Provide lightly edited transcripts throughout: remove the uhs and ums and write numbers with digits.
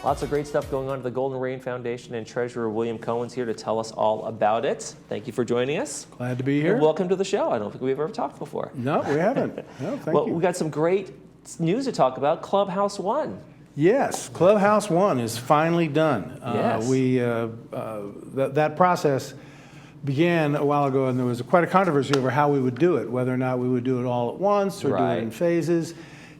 Lots of great stuff going on at the Golden Rain Foundation, and Treasurer William Cohen's here to tell us all about it. Thank you for joining us. Glad to be here. And welcome to the show. I don't think we've ever talked before. No, we haven't. No, thank you. Well, we got some great news to talk about. Clubhouse One. Yes, Clubhouse One is finally done. Yes. That process began a while ago, and there was quite a controversy over how we would do it, whether or not we would do it all at once or do it in phases.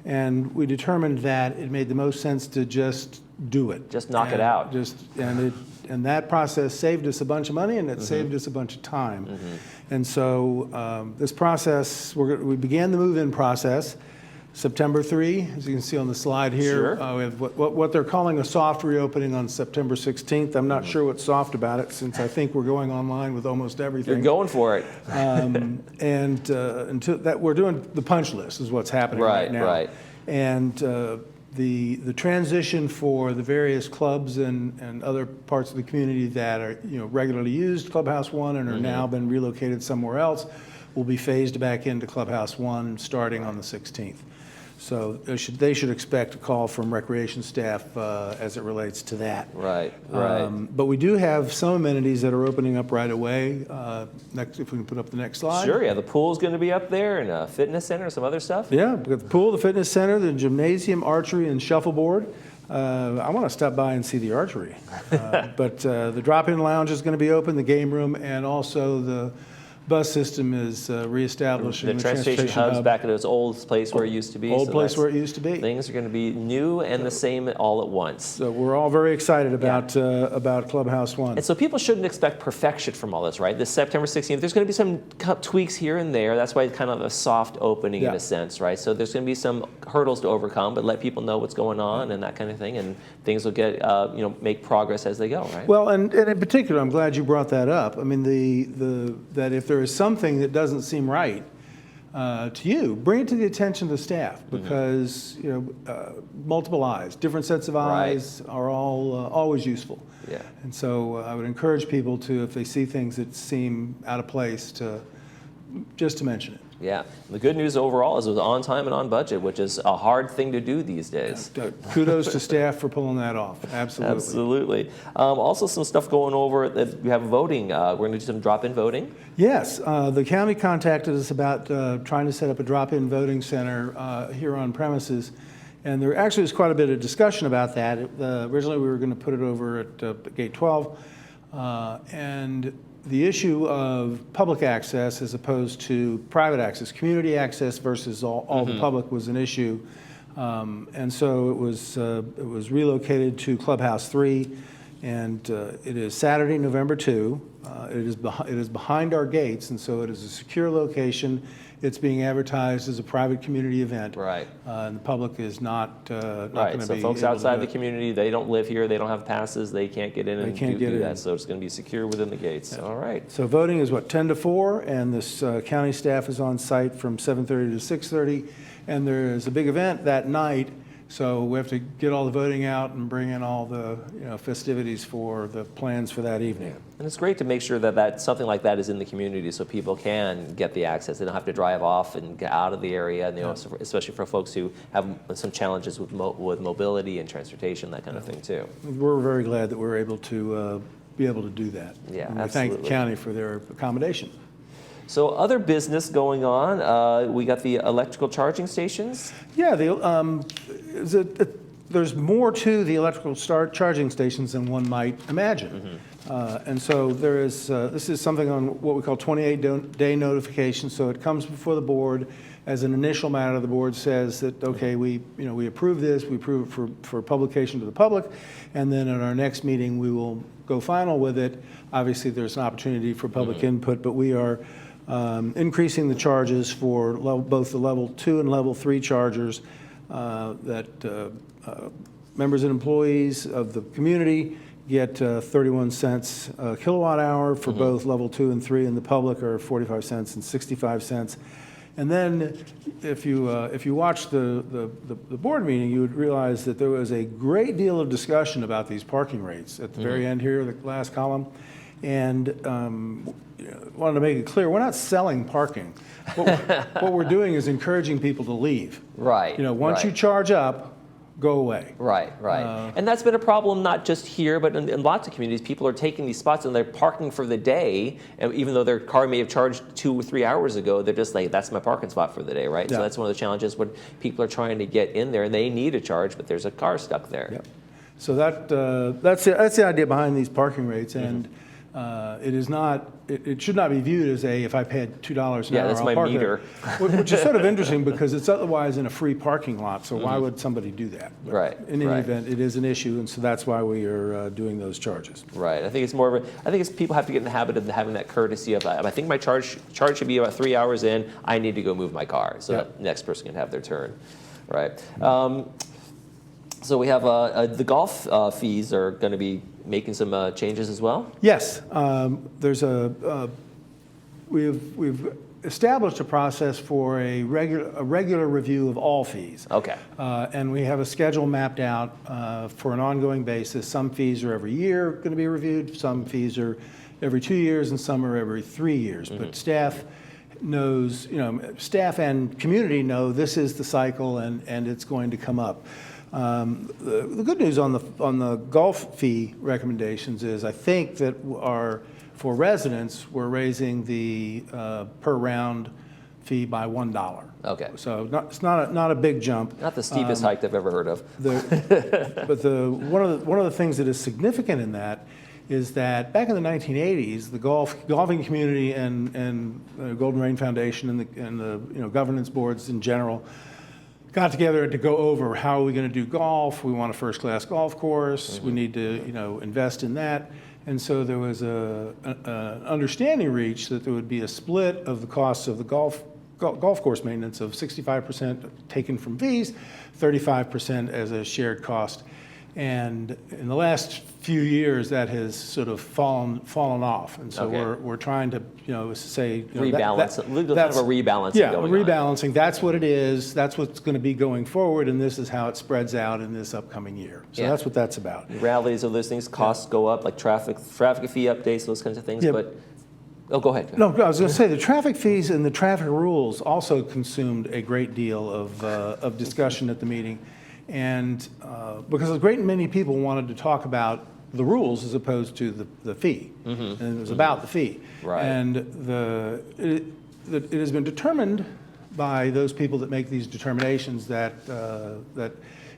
And we determined that it made the most sense to just do it. Just knock it out. And that process saved us a bunch of money, and it saved us a bunch of time. And so this process, we began the move-in process September 3, as you can see on the slide here. Sure. We have what they're calling a soft reopening on September 16th. I'm not sure what's soft about it, since I think we're going online with almost everything. You're going for it. Until that, we're doing the punch list is what's happening right now. Right. And the transition for the various clubs and other parts of the community that are regularly used Clubhouse One and are now been relocated somewhere else will be phased back into Clubhouse One starting on the 16th. So they should expect a call from recreation staff as it relates to that. Right. But we do have some amenities that are opening up right away. Next, if we can put up the next slide. Sure, yeah, the pool's going to be up there, and a fitness center, some other stuff. Yeah, we've got the pool, the fitness center, the gymnasium, archery, and shuffleboard. I want to stop by and see the archery. But the drop-in lounge is going to be open, the game room, and also the bus system is reestablishing. The transportation hub's back at its old place where it used to be. Old place where it used to be. Things are going to be new and the same all at once. So we're all very excited about Clubhouse One. And so people shouldn't expect perfection from all this, right? This September 16th, there's going to be some tweaks here and there. That's why it's kind of a soft opening in a sense, right? So there's going to be some hurdles to overcome, but let people know what's going on and that kind of thing, and things will get, make progress as they go, right? Well, and in particular, I'm glad you brought that up. I mean, that if there is something that doesn't seem right to you, bring it to the attention of the staff, because multiple eyes, different sets of eyes are all always useful. Yeah. And so I would encourage people to, if they see things that seem out of place, just to mention it. Yeah. The good news overall is it was on time and on budget, which is a hard thing to do these days. Kudos to staff for pulling that off. Absolutely. Absolutely. Also, some stuff going over that we have voting. We're going to do some drop-in voting. Yes. The county contacted us about trying to set up a drop-in voting center here on premises. And there actually was quite a bit of discussion about that. Originally, we were going to put it over at Gate 12. And the issue of public access as opposed to private access, community access versus all the public, was an issue. And so it was relocated to Clubhouse 3, and it is Saturday, November 2. It is behind our gates, and so it is a secure location. It's being advertised as a private community event. Right. And the public is not going to be Right, so folks outside the community, they don't live here, they don't have passes, they can't get in and do that, so it's going to be secure within the gates. Yeah. All right. So voting is 10 to 4, and this county staff is on site from 7:30 to 6:30, and there is a big event that night. So we have to get all the voting out and bring in all the festivities for the plans for that evening. And it's great to make sure that something like that is in the community so people can get the access. They don't have to drive off and get out of the area, and, especially for folks who have some challenges with mobility and transportation, that kind of thing too. We're very glad that we're able to do that. Yeah, and absolutely. we thank the county for their accommodation. So other business going on, we got the electrical charging stations. Yeah, there's more to the electrical charging stations than one might imagine. And so there is, this is something on what we call 28-day notification. So it comes before the board as an initial matter. The board says that, okay, we approve this, we approve it for publication to the public, and then at our next meeting we will go final with it. Obviously there's an opportunity for public input, but we are increasing the charges for both the level 2 and level 3 chargers that members and employees of the community get 31 cents a kilowatt hour for both level 2 and 3, and the public are 45 cents and 65 cents. And then if you watch the board meeting, you would realize that there was a great deal of discussion about these parking rates at the very end here, the last column. And wanted to make it clear, we're not selling parking. What we're doing is encouraging people to leave. Right. Once you charge up, go away. Right, right. And that's been a problem not just here, but in lots of communities. People are taking these spots and they're parking for the day, and even though their car may have charged 2 or 3 hours ago, they're just like, that's my parking spot for the day, right? Yeah. So that's one of the challenges when people are trying to get in there and they need a charge, but there's a car stuck there. Yep. So that's the idea behind these parking rates, and it is not. It should not be viewed as if I paid $2 an hour, that's I'll my park meter. there. Which is sort of interesting because it's otherwise in a free parking lot. So why would somebody do that? But Right. in any right. event, it is an issue, and so that's why we are doing those charges. Right. I think it's more of a. I think it's people have to get in the habit of having that courtesy of. I think my charge should be about 3 hours in. I need to go move my car, so Yep. that the next person can have their turn. Right. So we have the golf fees are going to be making some changes as well. Yes, there's we've established a process for a regular review of all fees. Okay. And we have a schedule mapped out for an ongoing basis. Some fees are every year going to be reviewed, some fees are every 2 years, and some are every 3 years. But staff knows, staff and community know this is the cycle and it's going to come up. The good news on the golf fee recommendations is I think that for residents, we're raising the per round fee by $1. Okay. So it's not a big jump. Not the steepest hike I've ever heard of. But one of the things that is significant in that is that back in the 1980s, the golfing community and Golden Rain Foundation and the governance boards in general got together to go over how are we going to do golf. We want a first-class golf course. We need to invest in that. And so there was an understanding reached that there would be a split of the costs of the golf course maintenance of 65% taken from fees, 35% as a shared cost. And in the last few years, that has sort of fallen off, and so we're trying to say rebalance. That's kind of a rebalancing. Yeah, going rebalancing. On. That's what it is. That's what's going to be going forward, and this is how it spreads out in this upcoming year. So that's what that's about. Rallies of those things, costs go up, like traffic fee updates, those kinds of things. Yeah. But go ahead. No, I was going to say the traffic fees and the traffic rules also consumed a great deal of discussion at the meeting. And because a great many people wanted to talk about the rules as opposed to the fee, and it was about the fee. Right. And it has been determined by those people that make these determinations that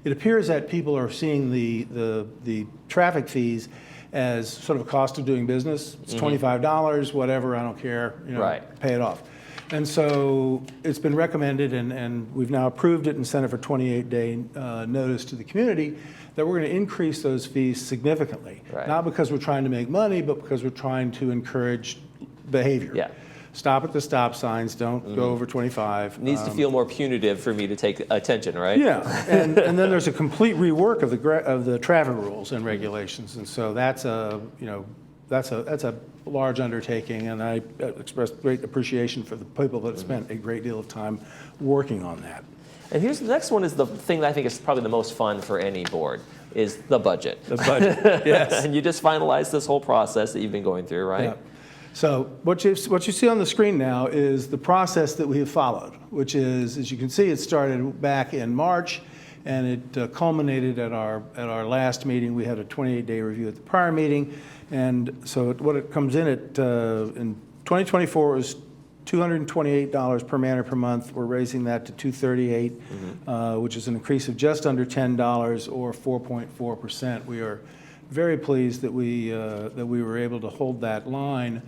it appears that people are seeing the traffic fees as sort of a cost of doing business. It's $25, whatever, I don't care, pay it off. And so it's been recommended, and we've now approved it and sent it for 28-day notice to the community that we're going to increase those fees significantly. Right. Not because we're trying to make money, but because we're trying to encourage behavior. Yeah. Stop at the stop signs, don't go over 25. It needs to feel more punitive for me to take attention, right? Yeah, and then there's a complete rework of the traffic rules and regulations, and so that's a large undertaking, and I express great appreciation for the people that have spent a great deal of time working on that. And here's the next one is the thing that I think is probably the most fun for any board is the budget. The budget, yes. And you just finalized this whole process that you've been going through, right? Yeah. So what you see on the screen now is the process that we have followed, which is, as you can see, it started back in March, and it culminated at our last meeting. We had a 28-day review at the prior meeting, and so what it comes in at in 2024 was $228 per man or per month. We're raising that to $238, which is an increase of just under $10 or 4.4%. We are very pleased that we were able to hold that line,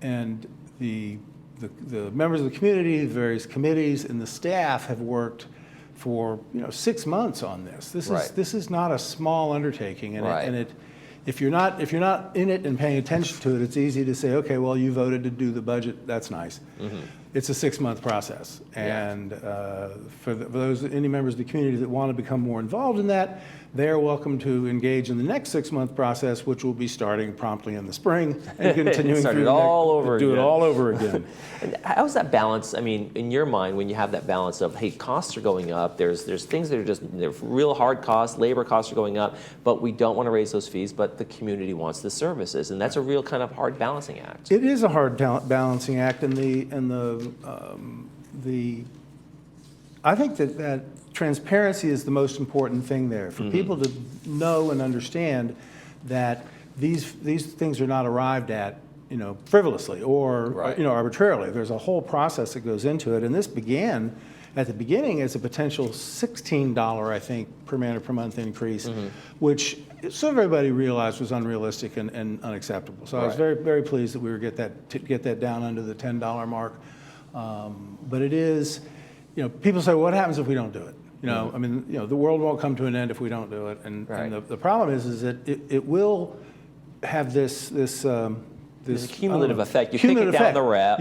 and the members of the community, the various committees, and the staff have worked for 6 months on this. This is not a small undertaking, and if you're not in it and paying attention to it, it's easy to say, okay, well, you voted to do the budget, that's nice. It's a 6-month process, and for those any members of the community that want to become more involved in that, they're welcome to engage in the next 6-month process, which will be starting promptly in the spring and continuing do it all over again. And how's that balance? I mean, in your mind, when you have that balance of, hey, costs are going up, there's things that are they're real hard costs, labor costs are going up, but we don't want to raise those fees, but the community wants the services, and that's a real kind of hard balancing act. It is a hard balancing act, and the I think that transparency is the most important thing there, for people to know and understand that these things are not arrived at, frivolously or Right. Arbitrarily. There's a whole process that goes into it, and this began at the beginning as a potential $16, I think, per man or per month increase, which so everybody realized was unrealistic and unacceptable. So I was Right. very, very pleased that we were get that down under the $10 mark. But it is, people say, what happens if we don't do it? I mean, the world won't come to an end if we don't do it. And, Right. and the problem is that it will have this There's a cumulative effect. You cumulative kick it down effect. the road.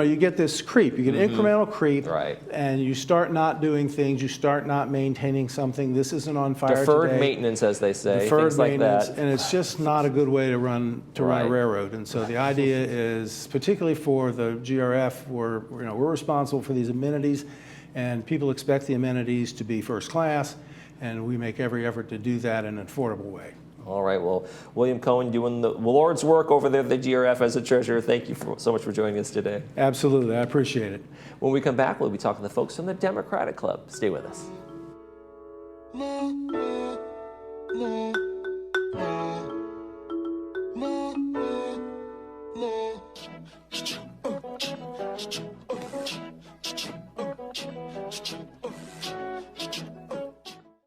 You get this creep. You get incremental creep, Right. and you start not doing things. You start not maintaining something. This isn't on fire Deferred today. maintenance, as they say, Deferred things like maintenance, that. and it's just not a good way to run a Right. railroad. And so the idea is, particularly for the GRF, we're responsible for these amenities, and people expect the amenities to be first class, and we make every effort to do that in an affordable way. All right. Well, William Cohen doing the Lord's work over there at the GRF as a treasurer. Thank you so much for joining us today. Absolutely, I appreciate it. When we come back, we'll be talking to the folks from the Democratic Club. Stay with us.